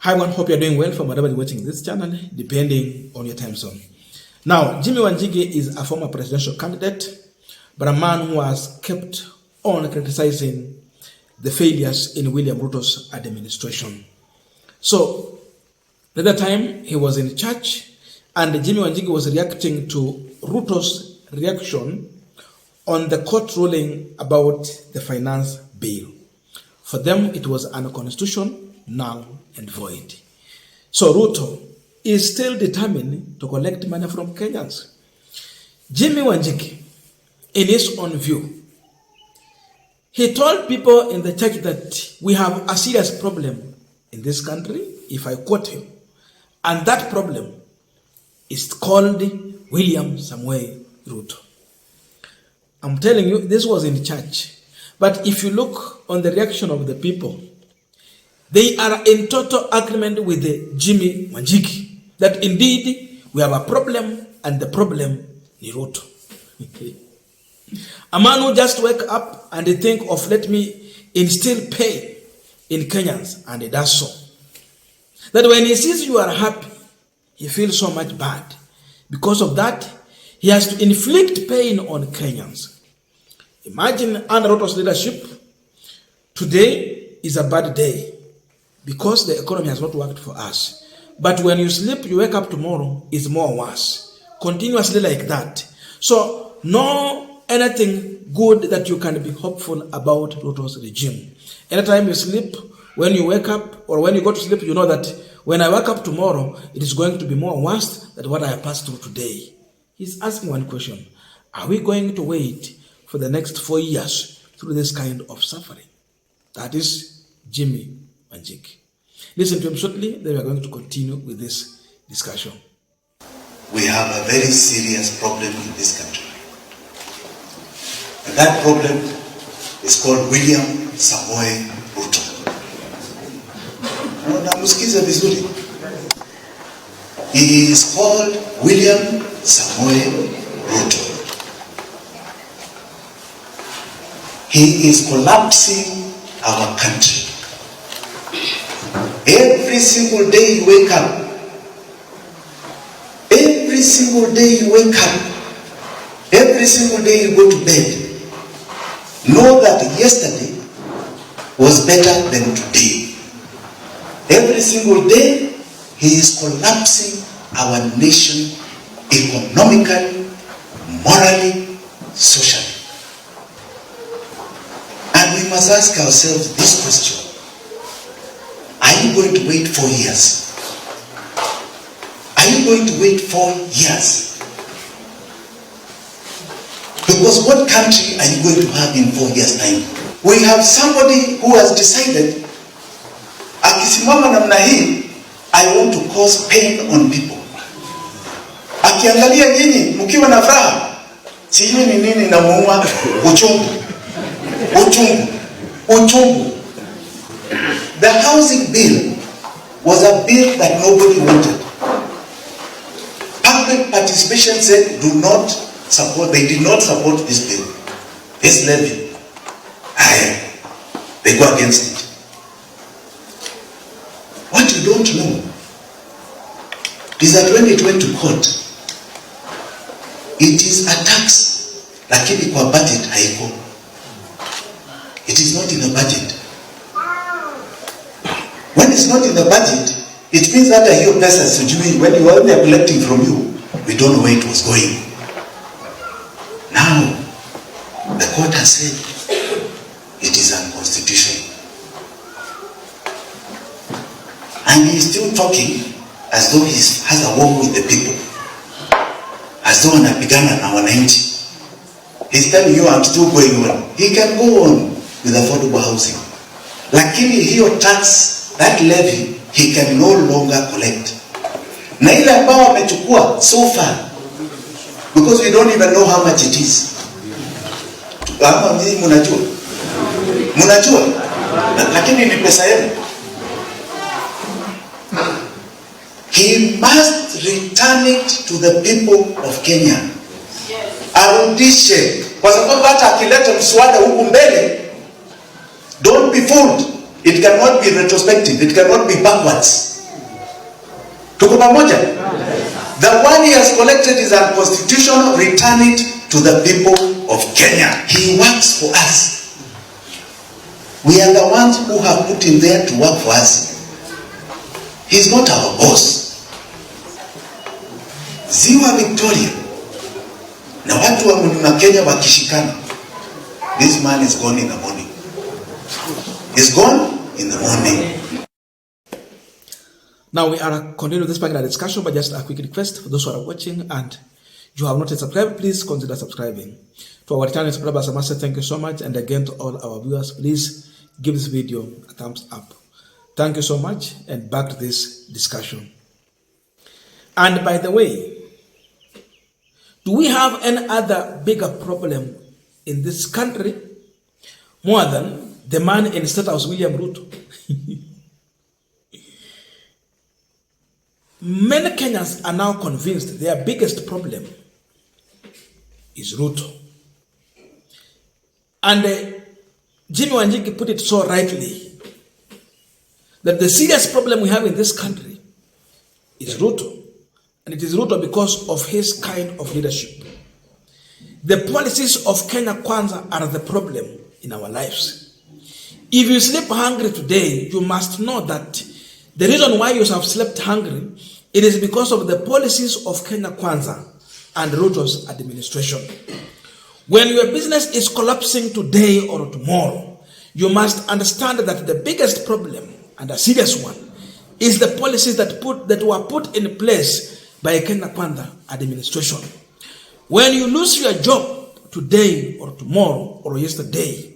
Hi everyone, hope you're doing well from wherever you're watching this channel, depending on your time zone. Now, Jimmy Wanjigi is a former presidential candidate, but a man who has kept on criticizing the failures in William Rutto's administration. So, at that time, he was in church, and Jimmy Wanjigi was reacting to Rutto's reaction on the court ruling about the finance bill. For them, it was unconstitutional, null and void. So Rutto is still determined to collect money from Kenyans. Jimmy Wanjigi, in his own view, he told people in the church that we have a serious problem in this country, if I quote him, and that problem is called William Samuel Rutto. I'm telling you, this was in church. But if you look on the reaction of the people, they are in total agreement with the Jimmy Wanjigi that indeed we have a problem and the problem is Rutto. A man who just wake up and they think of let me instill pain in Kenyans, and he does so. That when he sees you are happy, he feels so much bad. Because of that, he has to inflict pain on Kenyans. Imagine under Rutto's leadership, today is a bad day because the economy has not worked for us. But when you sleep, you wake up tomorrow, it's more worse. Continuously like that. So, no anything good that you can be hopeful about Rutto's regime. Anytime you sleep, when you wake up, or when you go to sleep, you know that when I wake up tomorrow, it is going to be more worse than what I have passed through today. He's asking one question. Are we going to wait for the next 4 years through this kind of suffering? That is Jimmy Wanjigi. Listen to him shortly, then we are going to continue with this discussion. We have a very serious problem in this country. And that problem is called William Samoei Rutto. Namusikiza vizuri. He is called William Samoei Rutto. He is collapsing our country. Every single day you wake up, every single day you wake up, every single day you go to bed, know that yesterday was better than today. Every single day he is collapsing our nation economically, morally, socially. And we must ask ourselves this question. Are you going to wait 4 years? Are you going to wait 4 years? Because what country are you going to have in 4 years' time? We have somebody who has decided, akisimama namna hii, I want to cause pain on people. Akiangalia nyinyi, mkiwa na furaha, sijui ni nini na muuma, uchungu. The housing bill was a bill that nobody wanted. Public participation said do not support, they did not support this bill. This levy. They go against it. What you don't know is that when it went to court, it is a tax. Lakini kwa budget haiko. It is not in the budget. When it's not in the budget, it means that your pesa sujui, when they are collecting from you, we don't know where it was going. Now, the court has said it is unconstitutional. And he is still talking as though he has a war with the people. As though anapigana na wananchi. He's telling you I'm still going on. He can go on with affordable housing. Lakini hiyo tax, that levy, he can no longer collect. Na ile ambao amechukua so far, because we don't even know how much it is. Ama mimi mnajua, lakini ni pesa yenu. He must return it to the people of Kenya. Arudishe, kwa sababu hata akileta mswada huku mbele, don't be fooled. It cannot be retrospective. It cannot be backwards. Tuko pamoja? The one he has collected is unconstitutional. Return it to the people of Kenya. He works for us. We are the ones who have put him there to work for us. He's not our boss. Ziwa Victoria na watu wa Mlima Kenya wakishikana, this man is gone in the morning. He's gone in the morning. Now we are continuing this particular discussion, but just a quick request for those who are watching and you have not yet subscribed, please consider subscribing. To our returning subscribers, I must say thank you so much. And again, to all our viewers, please give this video a thumbs up. Thank you so much, and back to this discussion. And by the way, do we have any other bigger problem in this country more than the man in State House, William Rutto? Many Kenyans are now convinced their biggest problem is Rutto. And Jimmy Wanjigi put it so rightly that the serious problem we have in this country is Rutto. And it is Rutto because of his kind of leadership. The policies of Kenya Kwanza are the problem in our lives. If you sleep hungry today, you must know that the reason why you have slept hungry, it is because of the policies of Kenya Kwanza and Rutto's administration. When your business is collapsing today or tomorrow, you must understand that the biggest problem, and a serious one, is the policies that were put in place by Kenya Kwanza administration. When you lose your job today or tomorrow or yesterday,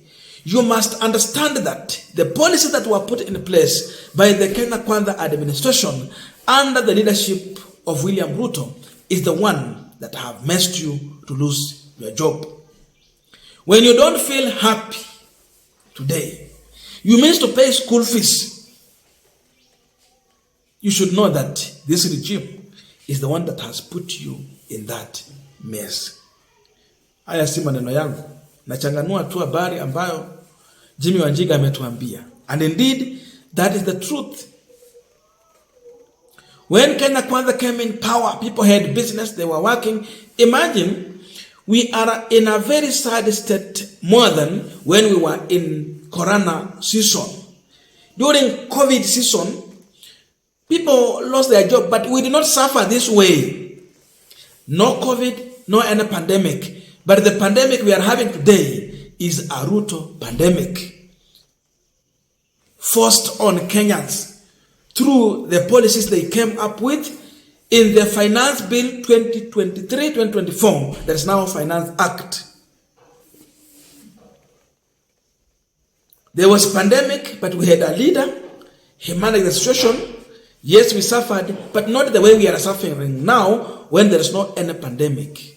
you must understand that the policies that were put in place by the Kenya Kwanza administration under the leadership of William Rutto is the one that have messed you to lose your job. When you don't feel happy today, you mean to pay school fees, you should know that this regime is the one that has put you in that mess. Haya si maneno yangu, nachanganua tu habari ambayo Jimmy Wanjigi ametuambia. And indeed, that is the truth. When Kenya Kwanza came in power, people had business, they were working. Imagine, we are in a very sad state more than when we were in Corona season. During COVID season, people lost their job, but we did not suffer this way. No COVID, no any pandemic. But the pandemic we are having today is a Rutto pandemic, forced on Kenyans through the policies they came up with in the Finance Bill 2023-2024, that is now Finance Act. There was a pandemic, but we had a leader. He managed the situation. Yes, we suffered, but not the way we are suffering now when there is no any pandemic.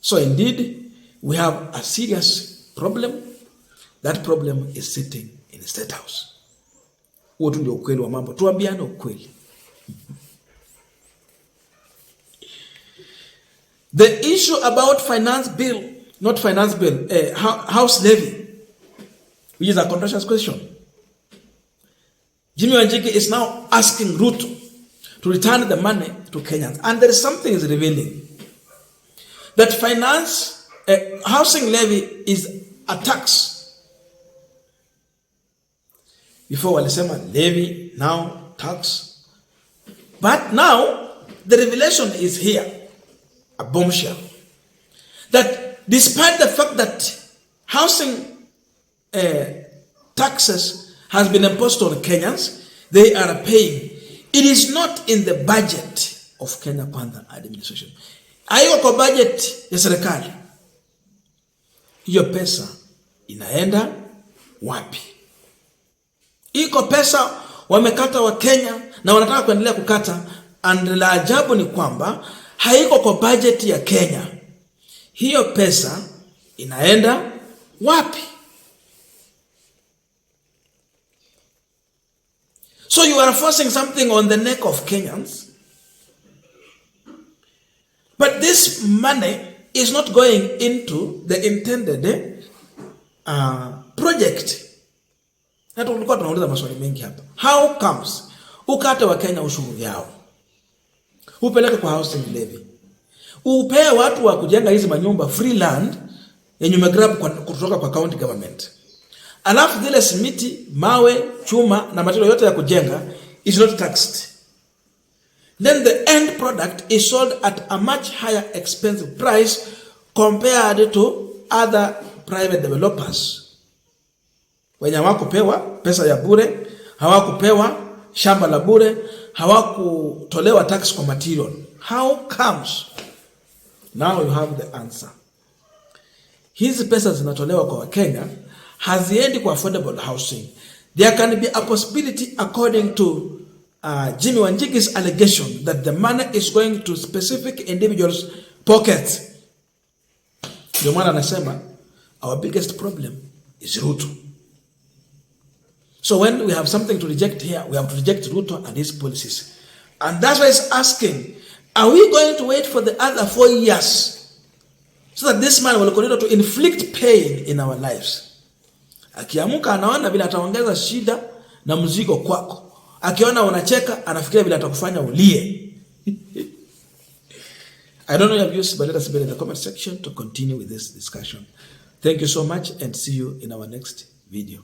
So indeed, we have a serious problem. That problem is sitting in the State House. Huo tu ndio ukweli wa mambo. Tuambiane ukweli. The issue about finance bill, not finance bill, house levy, which is a contentious question. Jimmy Wanjigi is now asking Rutto to return the money to Kenyans. And there is something is revealing. That housing levy is a tax. Before walisema levy, now tax. But now, the revelation is here, a bombshell. That despite the fact that housing taxes has been imposed on Kenyans, they are paying. It is not in the budget of Kenya Kwanza administration. Haiko kwa budget ya serikali. Hiyo pesa inaenda wapi? Iko pesa wamekata wa Kenya na wanataka kuendelea kukata, and la ajabu ni kwamba haiko kwa budget ya Kenya. Hiyo pesa inaenda wapi? So you are forcing something on the neck of Kenyans. But this money is not going into the intended project. Na tulikuwa tunauliza maswali mengi hapa. How comes ukate wa Kenya ushuru yao, upeleke kwa housing levy, upee watu wa kujenga hizi manyumba free land yenye umegrab kutoka kwa county government. Alafu zile simiti, mawe, chuma na material yote ya kujenga is not taxed. Then the end product is sold at a much higher expensive price compared to other private developers. Wenye hawakupewa pesa ya bure, hawakupewa shamba la bure, hawakutolewa tax kwa material. How comes? Now you have the answer. Hizi pesa zinatolewa kwa Wakenya, haziendi kwa affordable housing. There can be a possibility, according to Jimmy Wanjigi's allegation, that the money is going to specific individuals' pockets. Ndio maana anasema our biggest problem is Rutto. So when we have something to reject here, we have to reject Rutto and his policies. And that's why he's asking, are we going to wait for the other 4 years so that this man will continue to inflict pain in our lives? Akiamuka anaona bila ataongeza shida na mzigo kwako. Akiona unacheka anafikiria bila atakufanya ulie. I don't know your views, but let us be in the comment section to continue with this discussion. Thank you so much and see you in our next video.